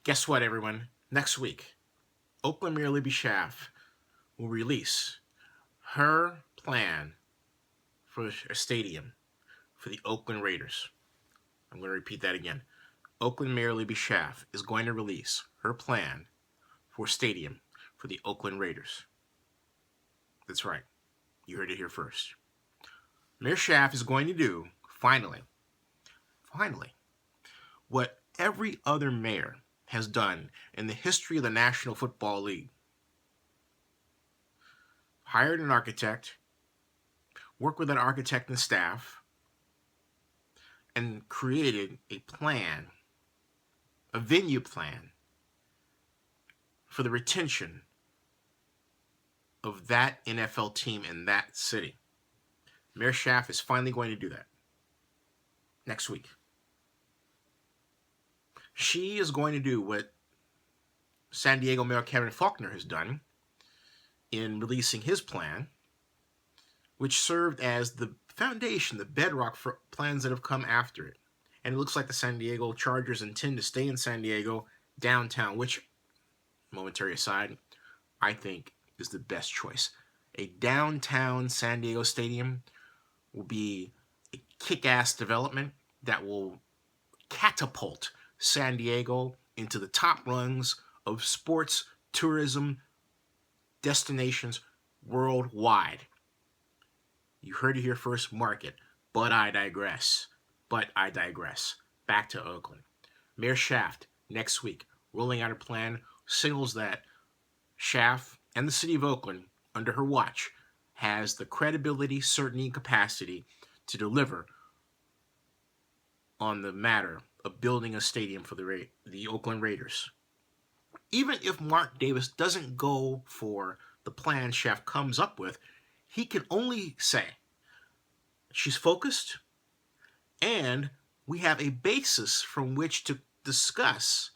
Guess what, everyone? Next week, Oakland Mayor Libby Schaaf will release her plan for a stadium for the Oakland Raiders. I'm going to repeat that again. Oakland Mayor Libby Schaaf is going to release her plan for a stadium for the Oakland Raiders. That's right. You heard it here first. Mayor Schaaf is going to do, finally, what every other mayor has done in the history of the National Football League. Hired an architect, worked with an architect and staff, and created a plan, a venue plan, for the retention of that NFL team in that city. Mayor Schaaf is finally going to do that next week. She is going to do what San Diego Mayor Kevin Faulconer has done in releasing his plan, which served as the foundation, the bedrock for plans that have come after it. And it looks like the San Diego Chargers intend to stay in San Diego downtown, which, momentary aside, I think is the best choice. A downtown San Diego stadium will be a kick-ass development that will catapult San Diego into the top rungs of sports tourism destinations worldwide. You heard it here first, mark it. But I digress. Back to Oakland. Mayor Schaaf, next week, rolling out a plan, signals that Schaaf and the city of Oakland, under her watch, has the credibility, certainty, and capacity to deliver on the matter of building a stadium for the Oakland Raiders. Even if Mark Davis doesn't go for the plan Schaaf comes up with, he can only say she's focused and we have a basis from which to discuss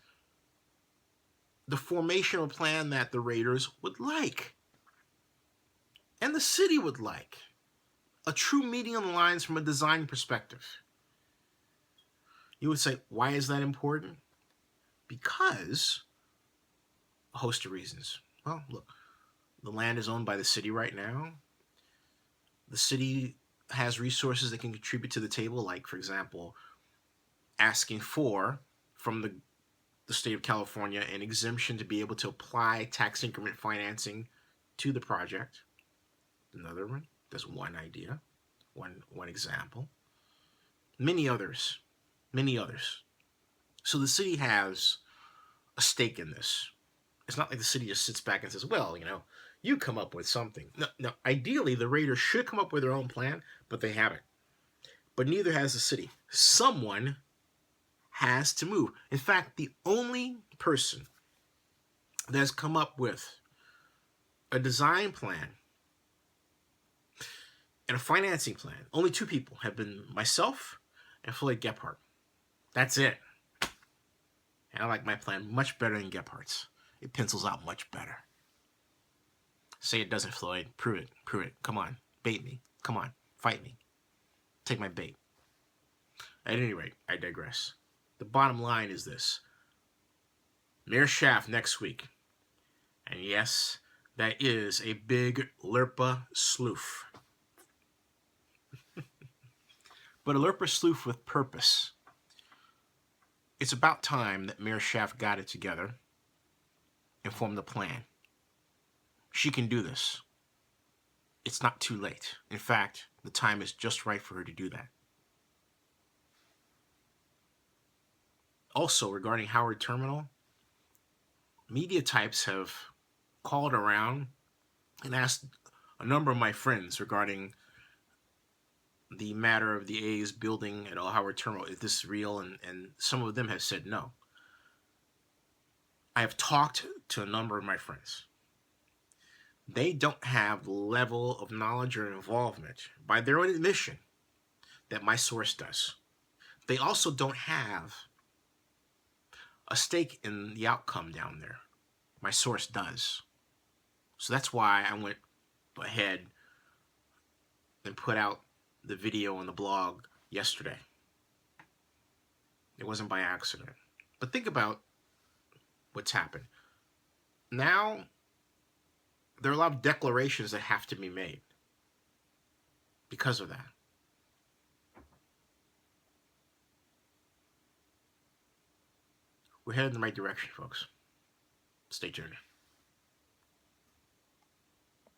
the formational plan that the Raiders would like and the city would like. A true meeting of the lines from a design perspective. You would say, why is that important? Because a host of reasons. Well, look, the land is owned by the city right now. The city has resources that can contribute to the table, like, for example, asking for, from the state of California, an exemption to be able to apply tax increment financing to the project. Another one. That's one idea, one example. Many others. So the city has a stake in this. It's not like the city just sits back and says, well, you come up with something. No, ideally, the Raiders should come up with their own plan, but they haven't. But neither has the city. Someone has to move. In fact, the only person that has come up with a design plan and a financing plan, only two people have been myself and Floyd Gephart. That's it. And I like my plan much better than Gephardt's. It pencils out much better. Say it doesn't, Floyd. Prove it. Come on. Bait me. Come on. Fight me. Take my bait. At any rate, I digress. The bottom line is this. Mayor Schaaf next week. And yes, that is a big Lurpa sloof. But a Lurpa sloof with purpose. It's about time that Mayor Schaaf got it together and formed a plan. She can do this. It's not too late. In fact, the time is just right for her to do that. Also, regarding Howard Terminal, media types have called around and asked a number of my friends regarding the matter of the A's building at Howard Terminal. Is this real? And some of them have said no. I have talked to a number of my friends. They don't have the level of knowledge or involvement, by their own admission, that my source does. They also don't have a stake in the outcome down there. My source does. So that's why I went ahead and put out the video on the blog yesterday. It wasn't by accident. But think about what's happened. Now, there are a lot of declarations that have to be made because of that. We're headed in the right direction, folks. Stay tuned.